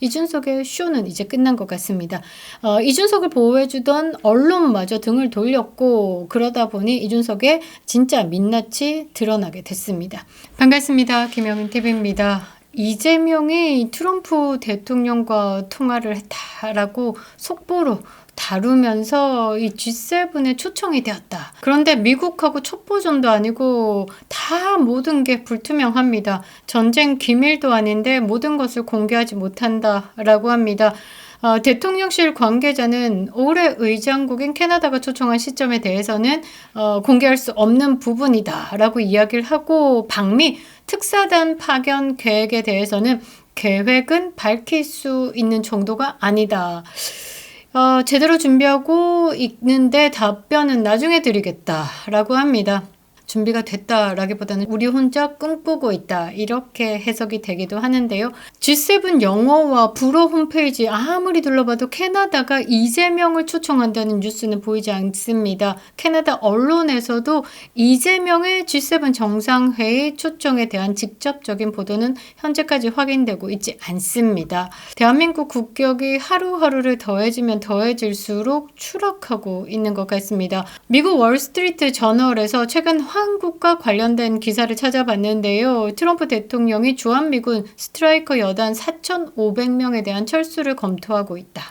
이준석의 쇼는 이제 끝난 것 같습니다. 이준석을 보호해주던 언론마저 등을 돌렸고 그러다 보니 이준석의 진짜 민낯이 드러나게 됐습니다. 반갑습니다. 김영민TV입니다. 이재명이 트럼프 대통령과 통화를 했다라고 속보로 다루면서 이 G7에 초청이 되었다. 그런데 미국하고 첩보전도 아니고 다 모든 게 불투명합니다. 전쟁 기밀도 아닌데 모든 것을 공개하지 못한다라고 합니다. 대통령실 관계자는 올해 의장국인 캐나다가 초청한 시점에 대해서는 공개할 수 없는 부분이다라고 이야기를 하고 방미 특사단 파견 계획에 대해서는 계획은 밝힐 수 있는 정도가 아니다. 제대로 준비하고 있는데 답변은 나중에 드리겠다라고 합니다. 준비가 됐다라기보다는 우리 혼자 꿈꾸고 있다 이렇게 해석이 되기도 하는데요. G7 영어와 불어 홈페이지 아무리 둘러봐도 캐나다가 이재명을 초청한다는 뉴스는 보이지 않습니다. 캐나다 언론에서도 이재명의 G7 정상회의 초청에 대한 직접적인 보도는 현재까지 확인되고 있지 않습니다. 대한민국 국격이 하루하루를 더해지면 더해질수록 추락하고 있는 것 같습니다. 미국 월스트리트 저널에서 최근 한국과 관련된 기사를 찾아봤는데요. 트럼프 대통령이 주한미군 스트라이커 여단 4,500명에 대한 철수를 검토하고 있다.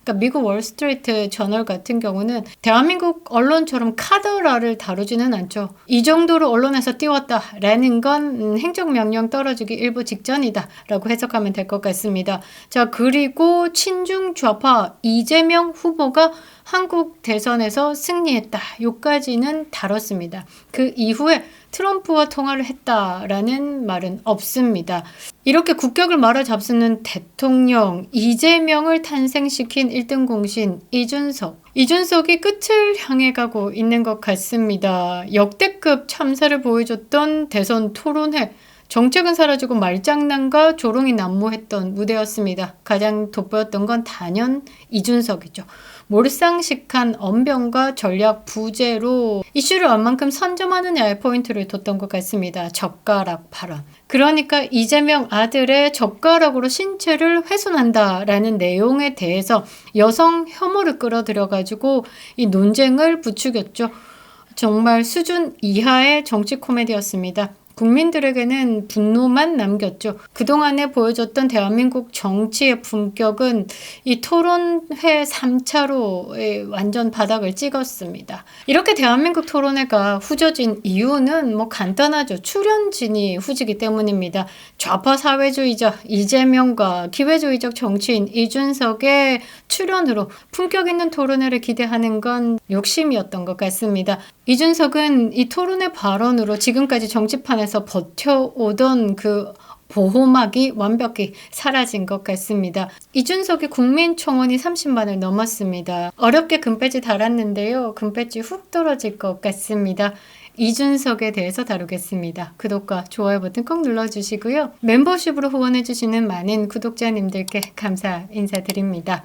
그러니까 미국 월스트리트 저널 같은 경우는 대한민국 언론처럼 카더라를 다루지는 않죠. 이 정도로 언론에서 띄웠다라는 건 행정명령 떨어지기 일부 직전이다라고 해석하면 될 것 같습니다. 자, 그리고 친중 좌파 이재명 후보가 한국 대선에서 승리했다. 요까지는 다뤘습니다. 그 이후에 트럼프와 통화를 했다라는 말은 없습니다. 이렇게 국격을 말아잡수는 대통령 이재명을 탄생시킨 1등 공신 이준석. 이준석이 끝을 향해 가고 있는 것 같습니다. 역대급 참사를 보여줬던 대선 토론회. 정책은 사라지고 말장난과 조롱이 난무했던 무대였습니다. 가장 돋보였던 건 단연 이준석이죠. 몰상식한 언변과 전략 부재로 이슈를 얼만큼 선점하느냐에 포인트를 뒀던 것 같습니다. 젓가락 발언. 그러니까 이재명 아들의 젓가락으로 신체를 훼손한다라는 내용에 대해서 여성 혐오를 끌어들여가지고 이 논쟁을 부추겼죠. 정말 수준 이하의 정치 코미디였습니다. 국민들에게는 분노만 남겼죠. 그동안에 보여줬던 대한민국 정치의 품격은 이 토론회 3차로 완전 바닥을 찍었습니다. 이렇게 대한민국 토론회가 후져진 이유는 뭐 간단하죠. 출연진이 후지기 때문입니다. 좌파 사회주의자 이재명과 기회주의적 정치인 이준석의 출연으로 품격 있는 토론회를 기대하는 건 욕심이었던 것 같습니다. 이준석은 이 토론회 발언으로 지금까지 정치판에서 버텨오던 그 보호막이 완벽히 사라진 것 같습니다. 이준석의 국민청원이 30만을 넘었습니다. 어렵게 금배지 달았는데요. 금배지 훅 떨어질 것 같습니다. 이준석에 대해서 다루겠습니다. 구독과 좋아요 버튼 꼭 눌러주시고요. 멤버십으로 후원해주시는 많은 구독자님들께 감사 인사드립니다.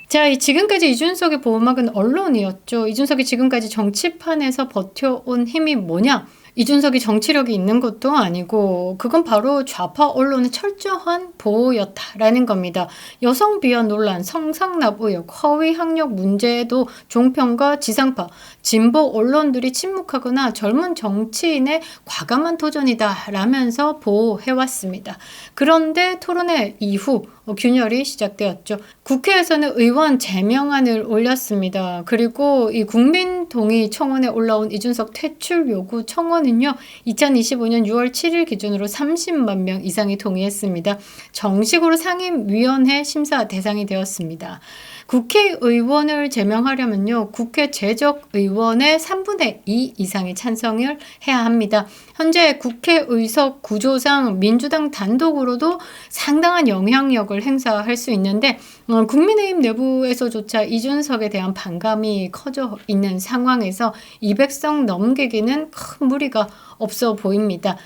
자, 지금까지 이준석의 보호막은 언론이었죠. 이준석이 지금까지 정치판에서 버텨온 힘이 뭐냐? 이준석이 정치력이 있는 것도 아니고 그건 바로 좌파 언론의 철저한 보호였다라는 겁니다. 여성 비하 논란, 성상납 의혹, 허위 학력 문제에도 종편과 지상파, 진보 언론들이 침묵하거나 젊은 정치인의 과감한 도전이다라면서 보호해왔습니다. 그런데 토론회 이후 균열이 시작되었죠. 국회에서는 의원 제명안을 올렸습니다. 그리고 이 국민동의 청원에 올라온 이준석 퇴출 요구 청원은요. 2025년 6월 7일 기준으로 30만 명 이상이 동의했습니다. 정식으로 상임위원회 심사 대상이 되었습니다. 국회의원을 제명하려면요. 국회 재적의원의 3분의 2 이상의 찬성을 해야 합니다. 현재 국회의석 구조상 민주당 단독으로도 상당한 영향력을 행사할 수 있는데 국민의힘 내부에서조차 이준석에 대한 반감이 커져 있는 상황에서 200석 넘기기는 큰 무리가 없어 보입니다.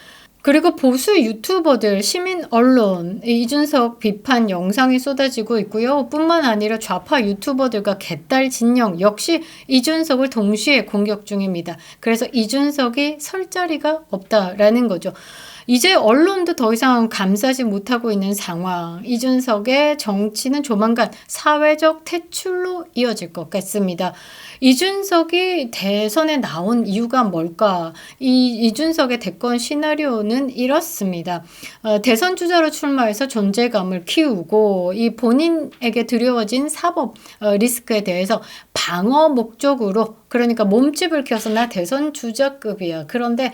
그리고 보수 유튜버들, 시민 언론, 이준석 비판 영상이 쏟아지고 있고요. 뿐만 아니라 좌파 유튜버들과 개딸 진영 역시 이준석을 동시에 공격 중입니다. 그래서 이준석이 설 자리가 없다라는 거죠. 이제 언론도 더 이상 감싸지 못하고 있는 상황. 이준석의 정치는 조만간 사회적 퇴출로 이어질 것 같습니다. 이준석이 대선에 나온 이유가 뭘까? 이준석의 대권 시나리오는 이렇습니다. 대선 주자로 출마해서 존재감을 키우고 이 본인에게 두려워진 사법 리스크에 대해서 방어 목적으로, 그러니까 몸집을 키워서 나 대선 주자급이야. 그런데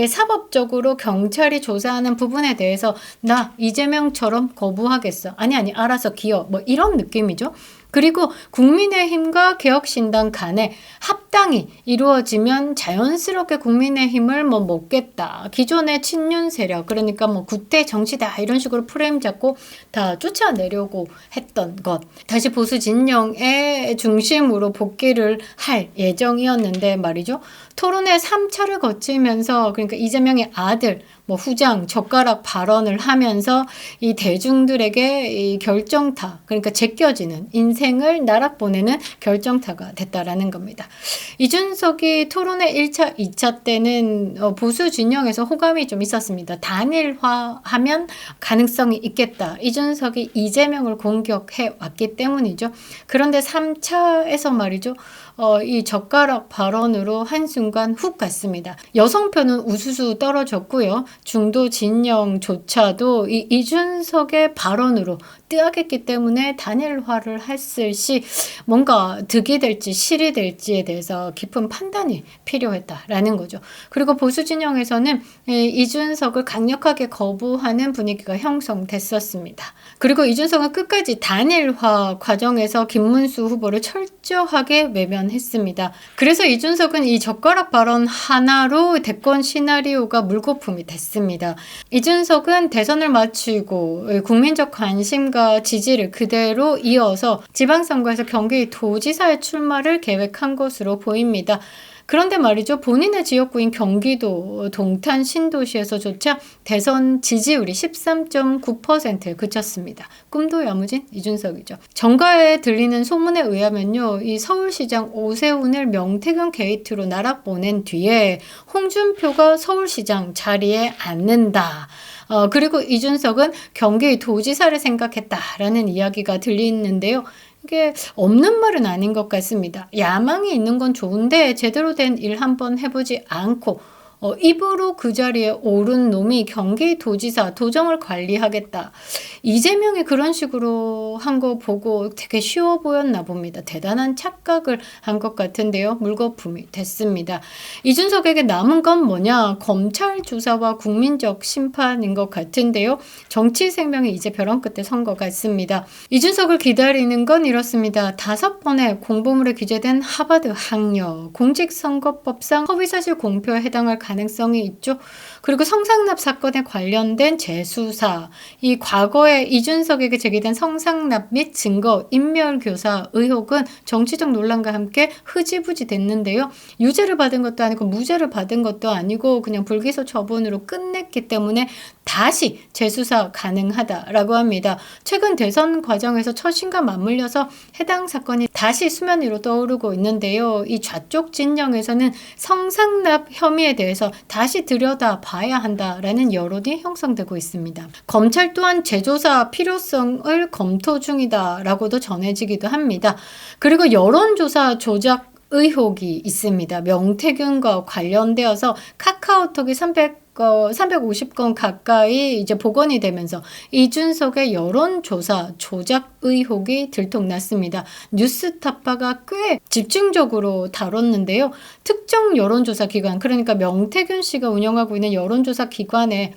사법적으로 경찰이 조사하는 부분에 대해서 나 이재명처럼 거부하겠어. 아니 알아서 기어. 뭐 이런 느낌이죠. 그리고 국민의힘과 개혁신당 간에 합당이 이루어지면 자연스럽게 국민의힘을 뭐 먹겠다. 기존의 친윤 세력, 그러니까 뭐 구태 정치다 이런 식으로 프레임 잡고 다 쫓아내려고 했던 것. 다시 보수 진영의 중심으로 복귀를 할 예정이었는데 말이죠. 토론회 3차를 거치면서, 그러니까 이재명의 아들, 뭐 후장, 젓가락 발언을 하면서 이 대중들에게 이 결정타, 그러니까 제껴지는 인생을 나락 보내는 결정타가 됐다라는 겁니다. 이준석이 토론회 1차, 2차 때는 보수 진영에서 호감이 좀 있었습니다. 단일화하면 가능성이 있겠다. 이준석이 이재명을 공격해 왔기 때문이죠. 그런데 3차에서 말이죠. 이 젓가락 발언으로 한순간 훅 갔습니다. 여성표는 우수수 떨어졌고요. 중도 진영조차도 이 이준석의 발언으로 뜨악했기 때문에 단일화를 했을 시 뭔가 득이 될지 실이 될지에 대해서 깊은 판단이 필요했다라는 거죠. 그리고 보수 진영에서는 이준석을 강력하게 거부하는 분위기가 형성됐었습니다. 그리고 이준석은 끝까지 단일화 과정에서 김문수 후보를 철저하게 외면했습니다. 그래서 이준석은 이 젓가락 발언 하나로 대권 시나리오가 물거품이 됐습니다. 이준석은 대선을 마치고 국민적 관심과 지지를 그대로 이어서 지방선거에서 경기도지사에 출마를 계획한 것으로 보입니다. 그런데 말이죠. 본인의 지역구인 경기도 동탄 신도시에서조차 대선 지지율이 13.9%에 그쳤습니다. 꿈도 야무진 이준석이죠. 정가에 들리는 소문에 의하면요. 이 서울시장 오세훈을 명태균 게이트로 나락 보낸 뒤에 홍준표가 서울시장 자리에 앉는다. 그리고 이준석은 경기도지사를 생각했다라는 이야기가 들리는데요. 이게 없는 말은 아닌 것 같습니다. 야망이 있는 건 좋은데 제대로 된 일 한번 해보지 않고 입으로 그 자리에 오른 놈이 경기도지사 도정을 관리하겠다. 이재명이 그런 식으로 한 거 보고 되게 쉬워 보였나 봅니다. 대단한 착각을 한 것 같은데요. 물거품이 됐습니다. 이준석에게 남은 건 뭐냐? 검찰 조사와 국민적 심판인 것 같은데요. 정치 생명이 이제 벼랑 끝에 선 것 같습니다. 이준석을 기다리는 건 이렇습니다. 5번의 공보물에 기재된 하버드 학력, 공직선거법상 허위사실 공표에 해당할 가능성이 있죠. 그리고 성상납 사건에 관련된 재수사, 이 과거에 이준석에게 제기된 성상납 및 증거 인멸교사 의혹은 정치적 논란과 함께 흐지부지 됐는데요. 유죄를 받은 것도 아니고 무죄를 받은 것도 아니고 그냥 불기소 처분으로 끝냈기 때문에 다시 재수사 가능하다라고 합니다. 최근 대선 과정에서 처신과 맞물려서 해당 사건이 다시 수면 위로 떠오르고 있는데요. 이 좌쪽 진영에서는 성상납 혐의에 대해서 다시 들여다봐야 한다라는 여론이 형성되고 있습니다. 검찰 또한 재조사 필요성을 검토 중이다라고도 전해지기도 합니다. 그리고 여론조사 조작 의혹이 있습니다. 명태균과 관련되어서 카카오톡이 350건 가까이 이제 복원이 되면서 이준석의 여론조사 조작 의혹이 들통났습니다. 뉴스타파가 꽤 집중적으로 다뤘는데요. 특정 여론조사 기관, 그러니까 명태균 씨가 운영하고 있는 여론조사 기관에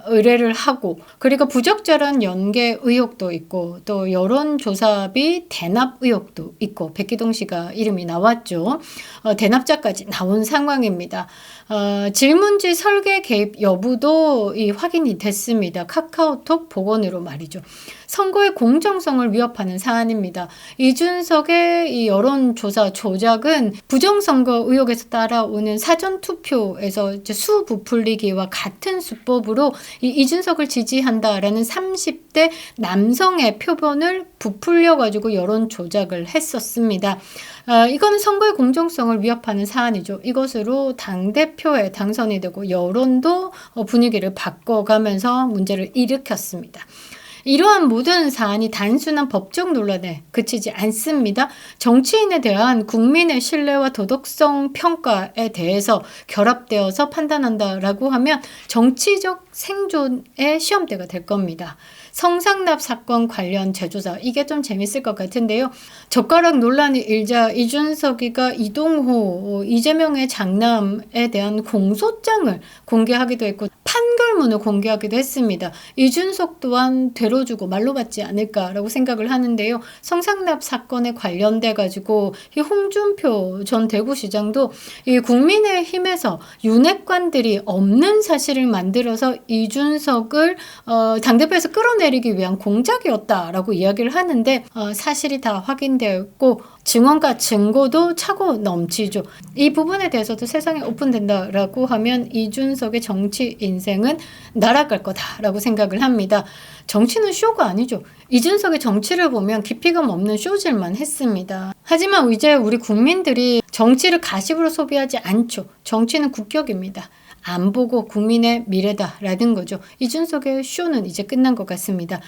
의뢰를 하고, 그리고 부적절한 연계 의혹도 있고 또 여론조사비 대납 의혹도 있고 백기동 씨가 이름이 나왔죠. 대납자까지 나온 상황입니다. 질문지 설계 개입 여부도 확인이 됐습니다. 카카오톡 복원으로 말이죠. 선거의 공정성을 위협하는 사안입니다. 이준석의 이 여론조사 조작은 부정선거 의혹에서 따라오는 사전투표에서 이제 수 부풀리기와 같은 수법으로 이준석을 지지한다라는 30대 남성의 표본을 부풀려가지고 여론 조작을 했었습니다. 이거는 선거의 공정성을 위협하는 사안이죠. 이것으로 당대표에 당선이 되고 여론도 분위기를 바꿔가면서 문제를 일으켰습니다. 이러한 모든 사안이 단순한 법적 논란에 그치지 않습니다. 정치인에 대한 국민의 신뢰와 도덕성 평가에 대해서 결합되어서 판단한다라고 하면 정치적 생존의 시험대가 될 겁니다. 성상납 사건 관련 재조사, 이게 좀 재밌을 것 같은데요. 젓가락 논란이 일자 이준석이가 이동호, 이재명의 장남에 대한 공소장을 공개하기도 했고 판결문을 공개하기도 했습니다. 이준석 또한 되로주고 말로 받지 않을까라고 생각을 하는데요. 성상납 사건에 관련돼 가지고 이 홍준표 전 대구시장도 이 국민의힘에서 윤핵관들이 없는 사실을 만들어서 이준석을 당대표에서 끌어내리기 위한 공작이었다라고 이야기를 하는데 사실이 다 확인되었고 증언과 증거도 차고 넘치죠. 이 부분에 대해서도 세상에 오픈된다라고 하면 이준석의 정치 인생은 날아갈 거다라고 생각을 합니다. 정치는 쇼가 아니죠. 이준석의 정치를 보면 깊이감 없는 쇼질만 했습니다. 하지만 이제 우리 국민들이 정치를 가십으로 소비하지 않죠. 정치는 국격입니다. 안 보고 국민의 미래다라는 거죠. 이준석의 쇼는 이제 끝난 것 같습니다.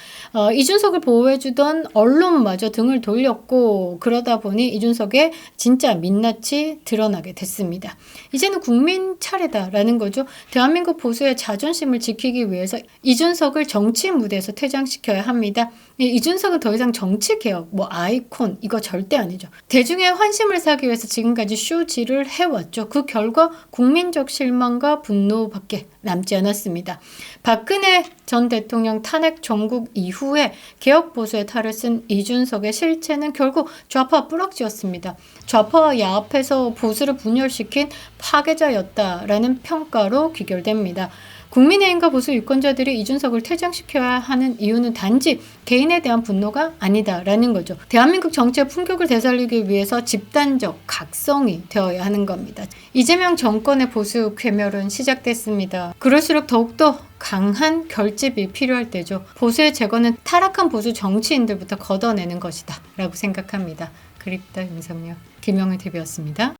이준석을 보호해주던 언론마저 등을 돌렸고 그러다 보니 이준석의 진짜 민낯이 드러나게 됐습니다. 이제는 국민 차례다라는 거죠. 대한민국 보수의 자존심을 지키기 위해서 이준석을 정치 무대에서 퇴장시켜야 합니다. 이준석은 더 이상 정치개혁, 아이콘 이거 절대 아니죠. 대중의 환심을 사기 위해서 지금까지 쇼질을 해왔죠. 그 결과 국민적 실망과 분노밖에 남지 않았습니다. 박근혜 전 대통령 탄핵 정국 이후에 개혁 보수의 탈을 쓴 이준석의 실체는 결국 좌파 뿌락지였습니다. 좌파와 야합해서 보수를 분열시킨 파괴자였다라는 평가로 귀결됩니다. 국민의힘과 보수 유권자들이 이준석을 퇴장시켜야 하는 이유는 단지 개인에 대한 분노가 아니다라는 거죠. 대한민국 정치의 품격을 되살리기 위해서 집단적 각성이 되어야 하는 겁니다. 이재명 정권의 보수 괴멸은 시작됐습니다. 그럴수록 더욱더 강한 결집이 필요할 때죠. 보수의 제거는 타락한 보수 정치인들부터 걷어내는 것이다 라고 생각합니다. 그립다 윤석열, 김영애 TV였습니다.